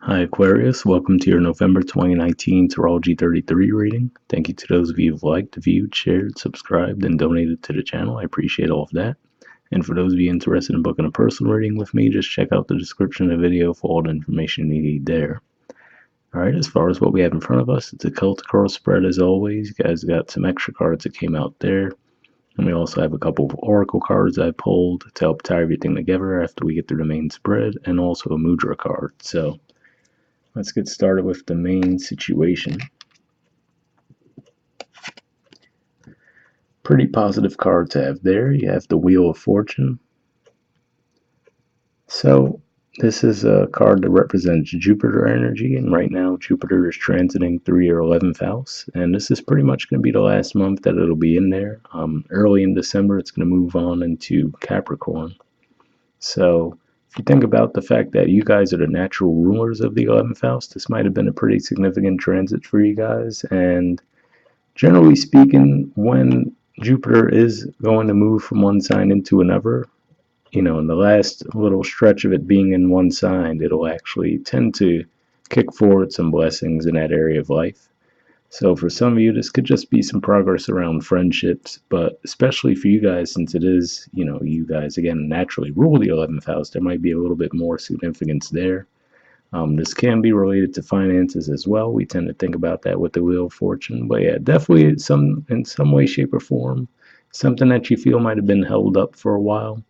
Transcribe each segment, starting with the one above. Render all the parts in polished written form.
Hi Aquarius, welcome to your November 2019 Astrology 33 reading. Thank you to those of you who've liked, viewed, shared, subscribed, and donated to the channel. I appreciate all of that. And for those of you interested in booking a personal reading with me, just check out the description of the video for all the information you need there. Alright, as far as what we have in front of us, it's a Celtic cross spread as always. You guys got some extra cards that came out there. And we also have a couple of oracle cards I pulled to help tie everything together after we get through the main spread, and also a mudra card. So let's get started with the main situation. Pretty positive card to have there. You have the Wheel of Fortune. So this is a card that represents Jupiter energy, and right now Jupiter is transiting through your 11th house, and this is pretty much going to be the last month that it'll be in there. Early in December, it's going to move on into Capricorn. So if you think about the fact that you guys are the natural rulers of the 11th house, this might have been a pretty significant transit for you guys. And generally speaking, when Jupiter is going to move from one sign into another, in the last little stretch of it being in one sign, it'll actually tend to kick forward some blessings in that area of life. So for some of you, this could just be some progress around friendships, but especially for you guys, since it is, you guys, again, naturally rule the 11th house, there might be a little bit more significance there. This can be related to finances as well. We tend to think about that with the Wheel of Fortune. But yeah, definitely in some way, shape, or form, something that you feel might have been held up for a while.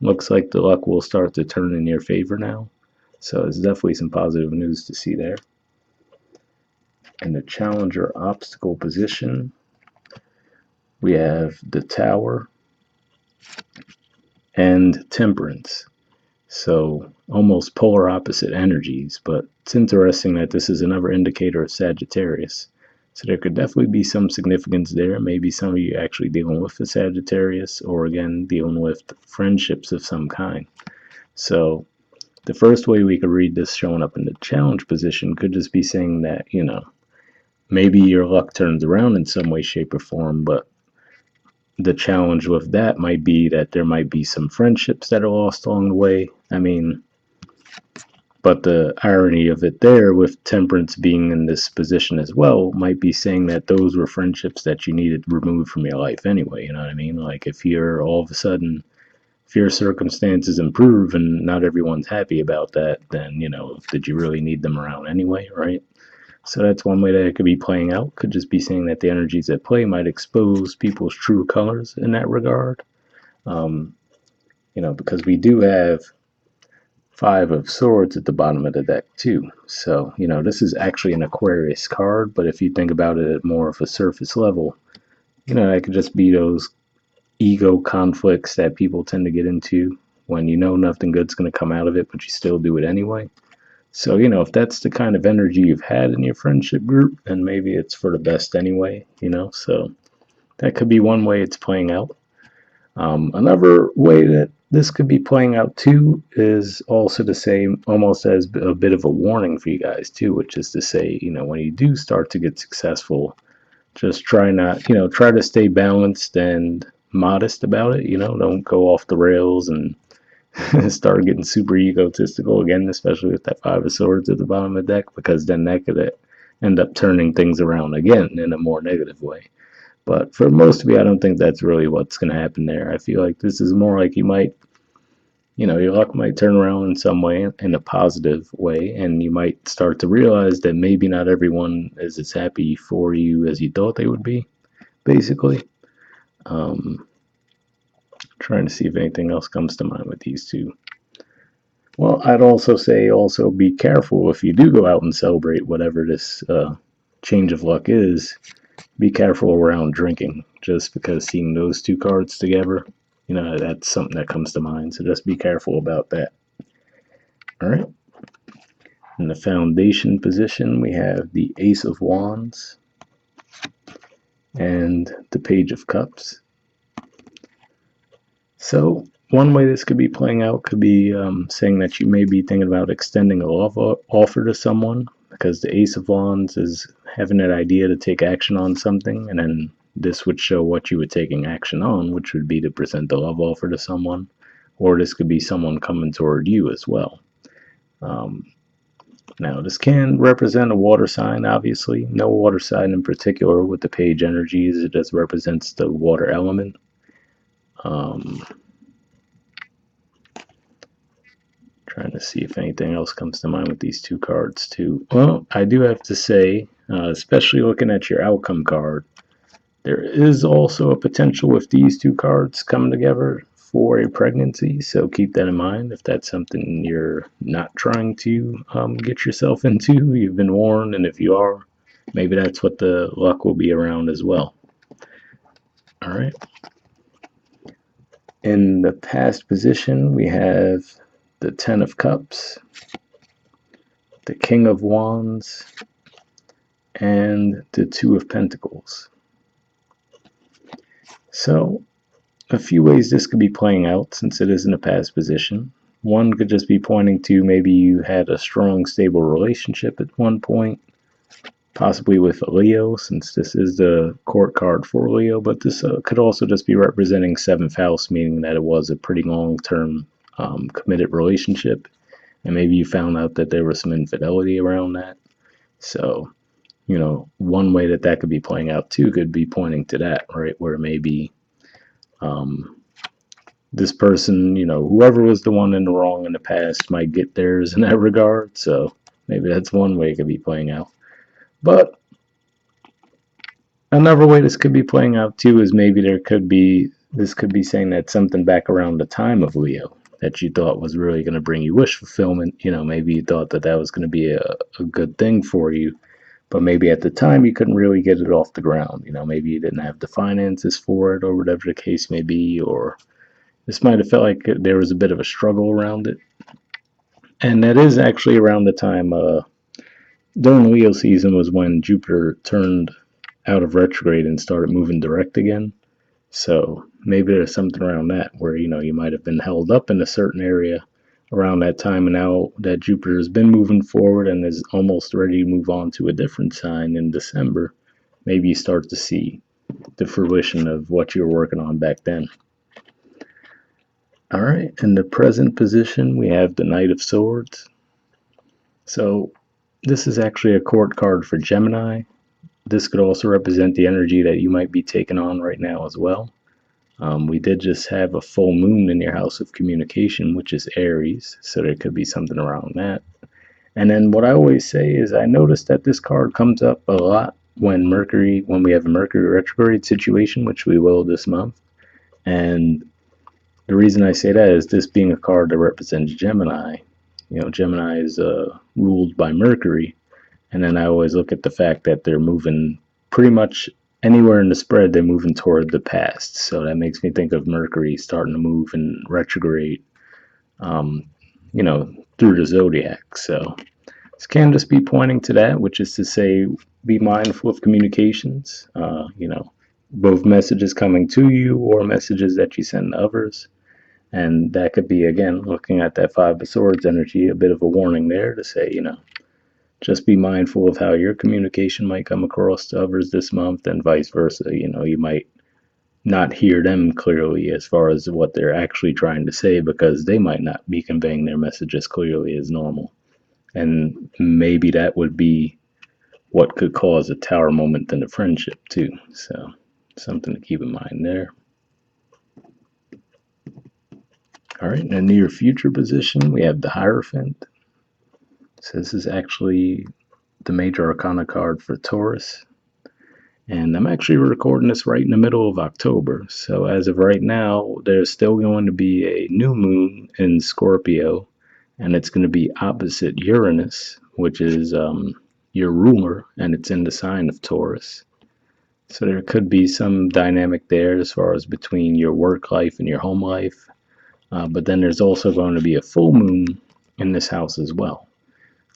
Looks like the luck will start to turn in your favor now. So it's definitely some positive news to see there. In the challenger obstacle position, we have the Tower and Temperance. So almost polar opposite energies, but it's interesting that this is another indicator of Sagittarius. So there could definitely be some significance there. Maybe some of you actually dealing with the Sagittarius, or again, dealing with friendships of some kind. So the first way we could read this showing up in the challenge position could just be saying that, maybe your luck turns around in some way, shape, or form, but the challenge with that might be that there might be some friendships that are lost along the way. But the irony of it there, with Temperance being in this position as well, might be saying that those were friendships that you needed removed from your life anyway. You know what I mean? Like if you're all of a sudden, if your circumstances improve and not everyone's happy about that, then, did you really need them around anyway, right? So that's one way that it could be playing out. Could just be saying that the energies at play might expose people's true colors in that regard. Because we do have Five of Swords at the bottom of the deck too. So, this is actually an Aquarius card, but if you think about it at more of a surface level, that could just be those ego conflicts that people tend to get into when nothing good's going to come out of it, but you still do it anyway. So, if that's the kind of energy you've had in your friendship group, then maybe it's for the best anyway, so that could be one way it's playing out. Another way that this could be playing out too is also the same, almost as a bit of a warning for you guys too, which is to say, when you do start to get successful, just try to stay balanced and modest about it. Don't go off the rails and start getting super egotistical again, especially with that Five of Swords at the bottom of the deck, because then that could end up turning things around again in a more negative way. But for most of you, I don't think that's really what's going to happen there. I feel like this is more like you might, your luck might turn around in some way, in a positive way, and you might start to realize that maybe not everyone is as happy for you as you thought they would be, basically. Trying to see if anything else comes to mind with these two. Well, I'd also say be careful if you do go out and celebrate whatever this change of luck is. Be careful around drinking, just because seeing those two cards together, that's something that comes to mind. So just be careful about that. All right. In the foundation position, we have the Ace of Wands and the Page of Cups. So one way this could be playing out could be saying that you may be thinking about extending a love offer to someone, because the Ace of Wands is having that idea to take action on something, and then this would show what you were taking action on, which would be to present the love offer to someone, or this could be someone coming toward you as well. Now, this can represent a water sign, obviously. No water sign in particular with the page energies. It just represents the water element. Trying to see if anything else comes to mind with these two cards, too. Well, I do have to say, especially looking at your outcome card, there is also a potential with these two cards coming together for a pregnancy, so keep that in mind. If that's something you're not trying to get yourself into, you've been warned, and if you are, maybe that's what the luck will be around as well. All right. In the past position, we have the Ten of Cups, the King of Wands, and the Two of Pentacles. So, a few ways this could be playing out since it is in a past position. One could just be pointing to maybe you had a strong, stable relationship at one point, possibly with a Leo, since this is the court card for Leo, but this could also just be representing 7th house, meaning that it was a pretty long-term committed relationship, and maybe you found out that there was some infidelity around that. So, you know, one way that could be playing out too could be pointing to that, right, where maybe this person, you know, whoever was the one in the wrong in the past might get theirs in that regard. So maybe that's one way it could be playing out. But another way this could be playing out too is maybe this could be saying that something back around the time of Leo that you thought was really going to bring you wish fulfillment. You know, maybe you thought that was going to be a good thing for you, but maybe at the time you couldn't really get it off the ground. You know, maybe you didn't have the finances for it, or whatever the case may be, or this might have felt like there was a bit of a struggle around it. And that is actually around the time during Leo season was when Jupiter turned out of retrograde and started moving direct again. So maybe there's something around that where, you know, you might have been held up in a certain area around that time, and now that Jupiter has been moving forward and is almost ready to move on to a different sign in December, maybe you start to see the fruition of what you were working on back then. All right, in the present position, we have the Knight of Swords. So this is actually a court card for Gemini. This could also represent the energy that you might be taking on right now as well. We did just have a full moon in your house of communication, which is Aries, so there could be something around that. And then what I always say is I noticed that this card comes up a lot when we have a Mercury retrograde situation, which we will this month. And the reason I say that is this being a card that represents Gemini. You know, Gemini is ruled by Mercury, and then I always look at the fact that they're moving pretty much anywhere in the spread, they're moving toward the past. So that makes me think of Mercury starting to move in retrograde, you know, through the zodiac. So this can just be pointing to that, which is to say, be mindful of communications, you know, both messages coming to you or messages that you send to others. And that could be, again, looking at that Five of Swords energy, a bit of a warning there to say, you know, just be mindful of how your communication might come across to others this month and vice versa. You know, you might not hear them clearly as far as what they're actually trying to say because they might not be conveying their message as clearly as normal. And maybe that would be what could cause a tower moment in a friendship too. So something to keep in mind there. All right, in the near future position, we have the Hierophant. So this is actually the major arcana card for Taurus. And I'm actually recording this right in the middle of October. So as of right now, there's still going to be a new moon in Scorpio, and it's going to be opposite Uranus, which is your ruler, and it's in the sign of Taurus. So there could be some dynamic there as far as between your work life and your home life. But then there's also going to be a full moon in this house as well.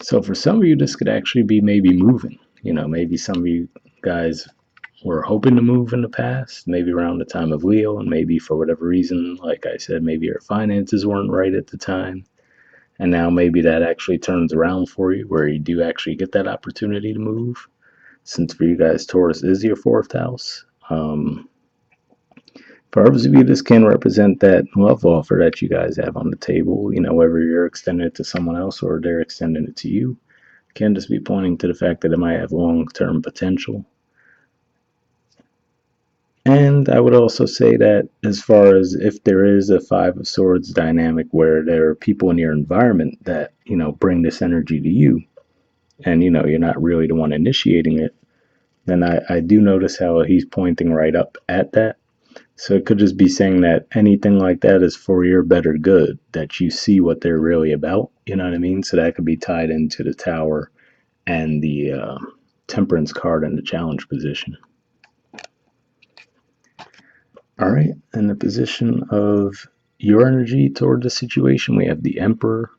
So for some of you, this could actually be maybe moving. You know, maybe some of you guys were hoping to move in the past, maybe around the time of Leo, and maybe for whatever reason, like I said, maybe your finances weren't right at the time. And now maybe that actually turns around for you where you do actually get that opportunity to move. Since for you guys, Taurus is your 4th house. For others of you, this can represent that love offer that you guys have on the table, you know, whether you're extending it to someone else or they're extending it to you. Can just be pointing to the fact that it might have long-term potential. And I would also say that as far as if there is a Five of Swords dynamic where there are people in your environment that, bring this energy to you, and, you're not really the one initiating it, then I do notice how he's pointing right up at that. So it could just be saying that anything like that is for your better good, that you see what they're really about. You know what I mean? So that could be tied into the Tower and the Temperance card in the challenge position. All right, in the position of your energy toward the situation, we have the Emperor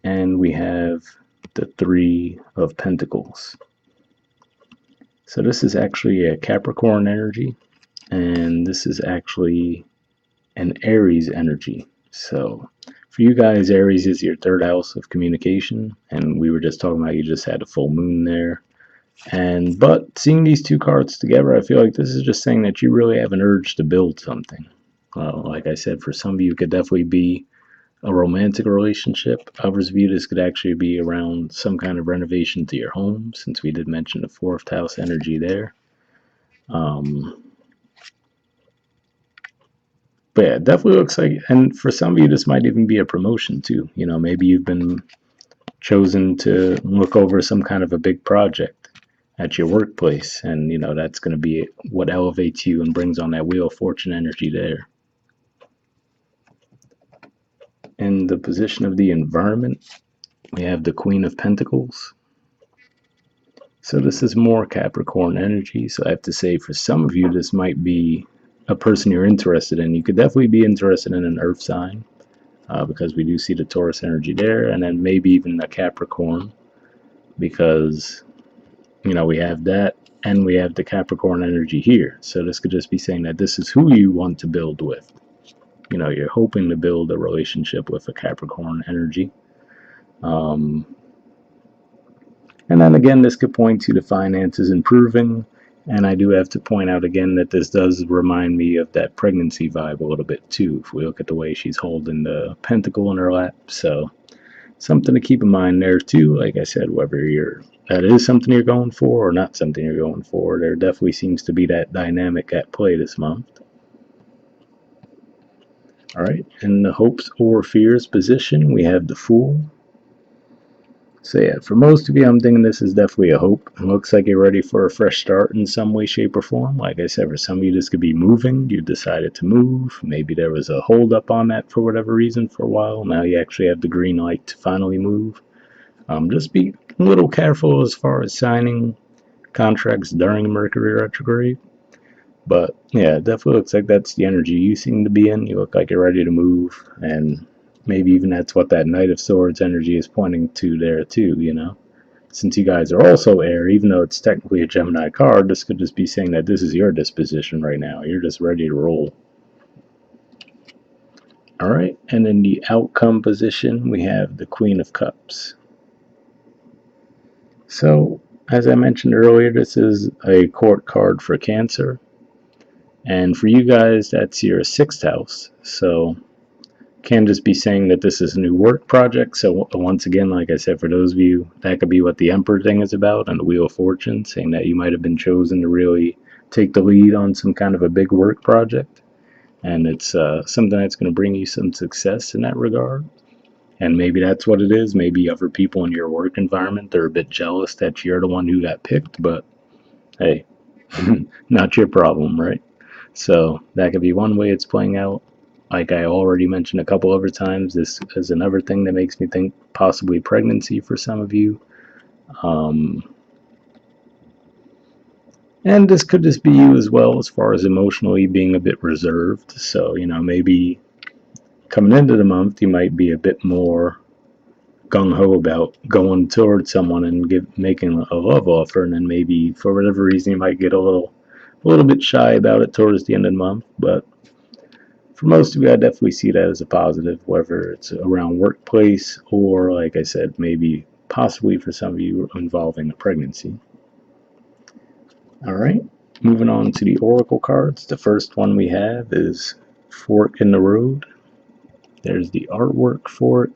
and we have the Three of Pentacles. So this is actually a Capricorn energy, and this is actually an Aries energy. So for you guys, Aries is your third house of communication, and we were just talking about you just had a full moon there. But seeing these two cards together, I feel like this is just saying that you really have an urge to build something. Like I said, for some of you, it could definitely be a romantic relationship. Others of you, this could actually be around some kind of renovation to your home, since we did mention the fourth house energy there. But yeah, it definitely looks like, and for some of you, this might even be a promotion too. Maybe you've been chosen to look over some kind of a big project at your workplace, and that's going to be what elevates you and brings on that Wheel of Fortune energy there. In the position of the environment, we have the Queen of Pentacles. So this is more Capricorn energy. So I have to say, for some of you, this might be a person you're interested in. You could definitely be interested in an earth sign, because we do see the Taurus energy there, and then maybe even the Capricorn, because we have that, and we have the Capricorn energy here. So this could just be saying that this is who you want to build with. You're hoping to build a relationship with a Capricorn energy. And then again, this could point to the finances improving. And I do have to point out again that this does remind me of that pregnancy vibe a little bit too, if we look at the way she's holding the pentacle in her lap. So something to keep in mind there too. Like I said, whether that is something you're going for or not something you're going for, there definitely seems to be that dynamic at play this month. All right, in the hopes or fears position, we have the Fool. So yeah, for most of you, I'm thinking this is definitely a hope. It looks like you're ready for a fresh start in some way, shape, or form. Like I said, for some of you, this could be moving. You decided to move. Maybe there was a hold up on that for whatever reason for a while. Now you actually have the green light to finally move. Just be a little careful as far as signing contracts during Mercury retrograde. But yeah, it definitely looks like that's the energy you seem to be in. You look like you're ready to move, and maybe even that's what that Knight of Swords energy is pointing to there too, Since you guys are also air, even though it's technically a Gemini card, this could just be saying that this is your disposition right now. You're just ready to roll. All right, and in the outcome position, we have the Queen of Cups. So, as I mentioned earlier, this is a court card for Cancer. And for you guys, that's your sixth house. So, can just be saying that this is a new work project. So, once again, like I said, for those of you, that could be what the Emperor thing is about and the Wheel of Fortune, saying that you might have been chosen to really take the lead on some kind of a big work project. And it's something that's going to bring you some success in that regard. And maybe that's what it is. Maybe other people in your work environment are a bit jealous that you're the one who got picked, but hey, not your problem, right? So that could be one way it's playing out. Like I already mentioned a couple other times, this is another thing that makes me think possibly pregnancy for some of you. And this could just be you as well, as far as emotionally being a bit reserved. So, maybe coming into the month, you might be a bit more gung-ho about going towards someone and making a love offer, and then maybe for whatever reason you might get a little bit shy about it towards the end of the month. But for most of you, I definitely see that as a positive, whether it's around workplace or, like I said, maybe possibly for some of you involving a pregnancy. All right, moving on to the oracle cards. The first one we have is Fork in the Road. There's the artwork for it.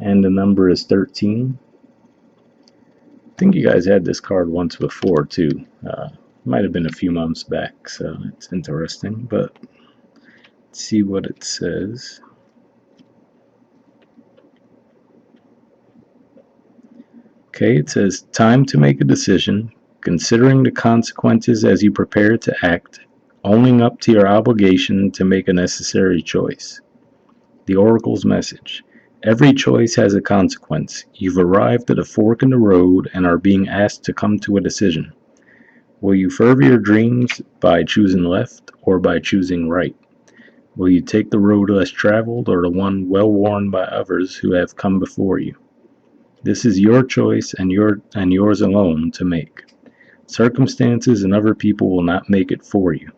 and the number is 13. I think you guys had this card once before too. Might have been a few months back, so it's interesting. But let's see what it says. Okay, it says, time to make a decision, considering the consequences as you prepare to act, owning up to your obligation to make a necessary choice. The Oracle's message. Every choice has a consequence. You've arrived at a fork in the road and are being asked to come to a decision. Will you further your dreams by choosing left or by choosing right? Will you take the road less traveled or the one well worn by others who have come before you? This is your choice and yours alone to make. Circumstances and other people will not make it for you.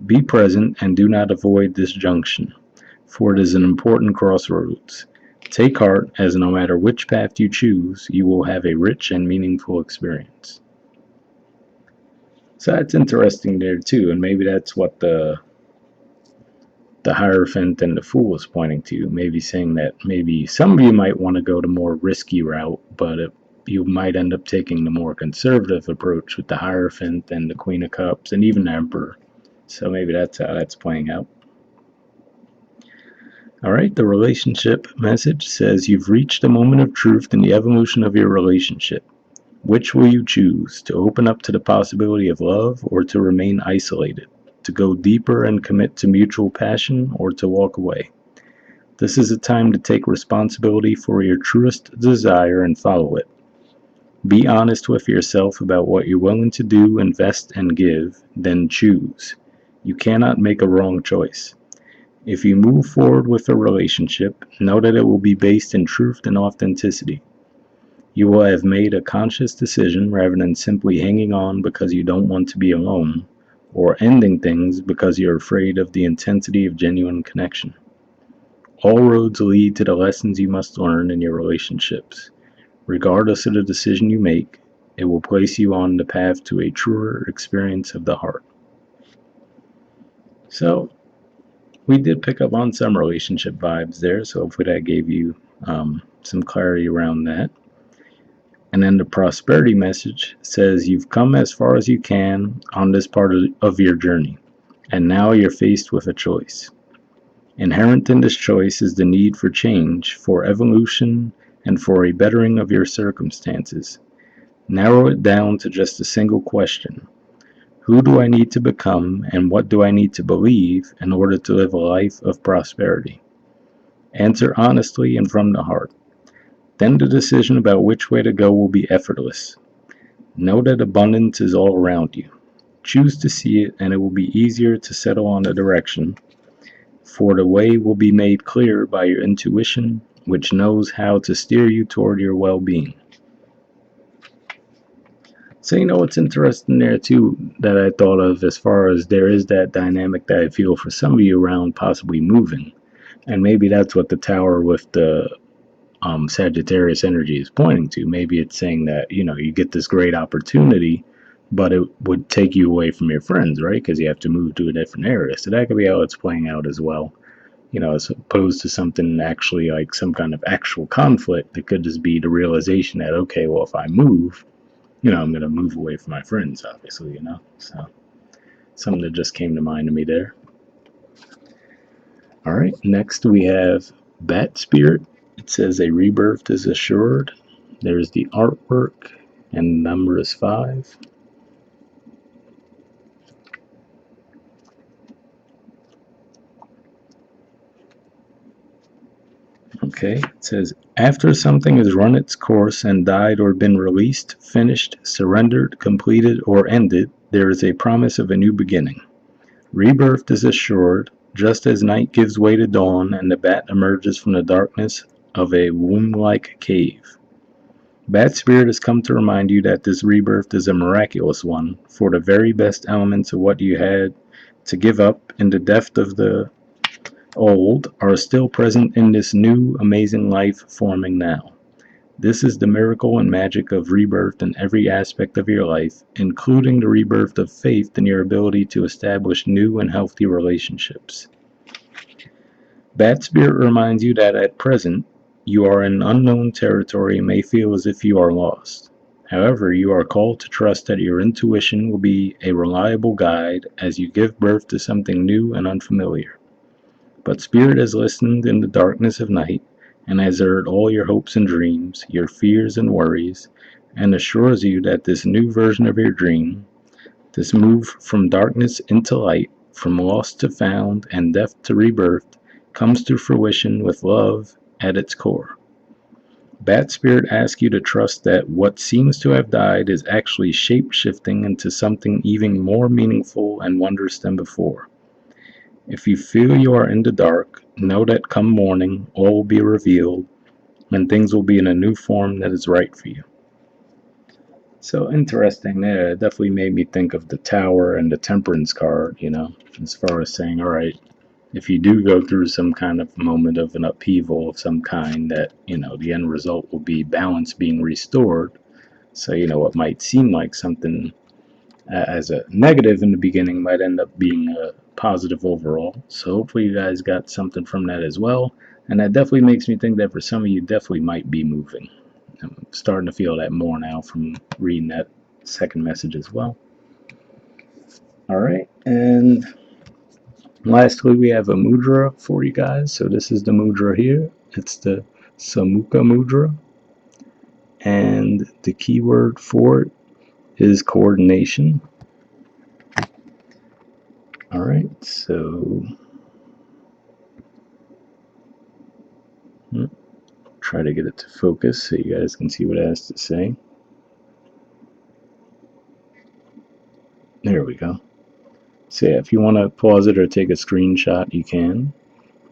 Be present and do not avoid this junction, for it is an important crossroads. Take heart, as no matter which path you choose, you will have a rich and meaningful experience. So that's interesting there too, and maybe that's what the Hierophant and the Fool is pointing to. Maybe saying that maybe some of you might want to go the more risky route, but you might end up taking the more conservative approach with the Hierophant and the Queen of Cups and even the Emperor. So maybe that's how that's playing out. Alright, the relationship message says you've reached a moment of truth in the evolution of your relationship. Which will you choose, to open up to the possibility of love or to remain isolated? To go deeper and commit to mutual passion or to walk away? This is a time to take responsibility for your truest desire and follow it. Be honest with yourself about what you're willing to do, invest, and give, then choose. You cannot make a wrong choice. If you move forward with a relationship, know that it will be based in truth and authenticity. You will have made a conscious decision rather than simply hanging on because you don't want to be alone, or ending things because you're afraid of the intensity of genuine connection. All roads lead to the lessons you must learn in your relationships. Regardless of the decision you make, it will place you on the path to a truer experience of the heart. So, we did pick up on some relationship vibes there, so hopefully that gave you some clarity around that. And then the prosperity message says you've come as far as you can on this part of your journey, and now you're faced with a choice. Inherent in this choice is the need for change, for evolution, and for a bettering of your circumstances. Narrow it down to just a single question. Who do I need to become, and what do I need to believe in order to live a life of prosperity? Answer honestly and from the heart. Then the decision about which way to go will be effortless. Know that abundance is all around you. Choose to see it, and it will be easier to settle on a direction, for the way will be made clear by your intuition, which knows how to steer you toward your well-being. So, what's interesting there too that I thought of as far as there is that dynamic that I feel for some of you around possibly moving. And maybe that's what the tower with the Sagittarius energy is pointing to. Maybe it's saying that, you get this great opportunity, but it would take you away from your friends, right? Because you have to move to a different area. So that could be how it's playing out as well. As opposed to something actually like some kind of actual conflict, it could just be the realization that, okay, well, if I move, I'm going to move away from my friends, obviously, So something that just came to mind to me there. All right, next we have Bat Spirit. It says a rebirth is assured. There's the artwork, and the number is 5. Okay, it says, after something has run its course and died or been released, finished, surrendered, completed, or ended, there is a promise of a new beginning. Rebirth is assured, just as night gives way to dawn and the bat emerges from the darkness of a womb-like cave. Bat Spirit has come to remind you that this rebirth is a miraculous one, for the very best elements of what you had to give up in the depth of the old are still present in this new, amazing life forming now. This is the miracle and magic of rebirth in every aspect of your life, including the rebirth of faith in your ability to establish new and healthy relationships. Bat Spirit reminds you that at present, You are in unknown territory and may feel as if you are lost. However, you are called to trust that your intuition will be a reliable guide as you give birth to something new and unfamiliar. But Spirit has listened in the darkness of night and has heard all your hopes and dreams, your fears and worries, and assures you that this new version of your dream, this move from darkness into light, from lost to found, and death to rebirth, comes to fruition with love at its core. Bat Spirit asks you to trust that what seems to have died is actually shape-shifting into something even more meaningful and wondrous than before. If you feel you are in the dark, know that come morning, all will be revealed, and things will be in a new form that is right for you. So interesting there. It definitely made me think of the Tower and the Temperance card, as far as saying, all right, if you do go through some kind of moment of an upheaval of some kind, that, the end result will be balance being restored. So, what might seem like something as a negative in the beginning might end up being a positive overall. So hopefully you guys got something from that as well. And that definitely makes me think that for some of you definitely might be moving. I'm starting to feel that more now from reading that second message as well. All right, and lastly we have a mudra for you guys. So this is the mudra here. It's the Sumukha mudra, and the keyword for it is coordination. All right, so try to get it to focus so you guys can see what it has to say. There we go. So yeah, if you want to pause it or take a screenshot, you can.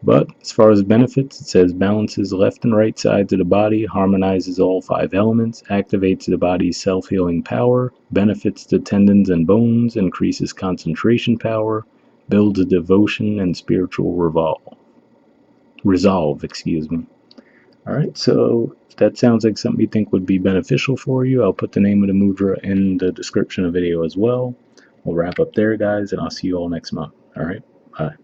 But as far as benefits, it says balances left and right sides of the body, harmonizes all 5 elements, activates the body's self-healing power, benefits the tendons and bones, increases concentration power, builds devotion and spiritual resolve. All right, so if that sounds like something you think would be beneficial for you, I'll put the name of the mudra in the description of the video as well. We'll wrap up there, guys, and I'll see you all next month. All right, bye.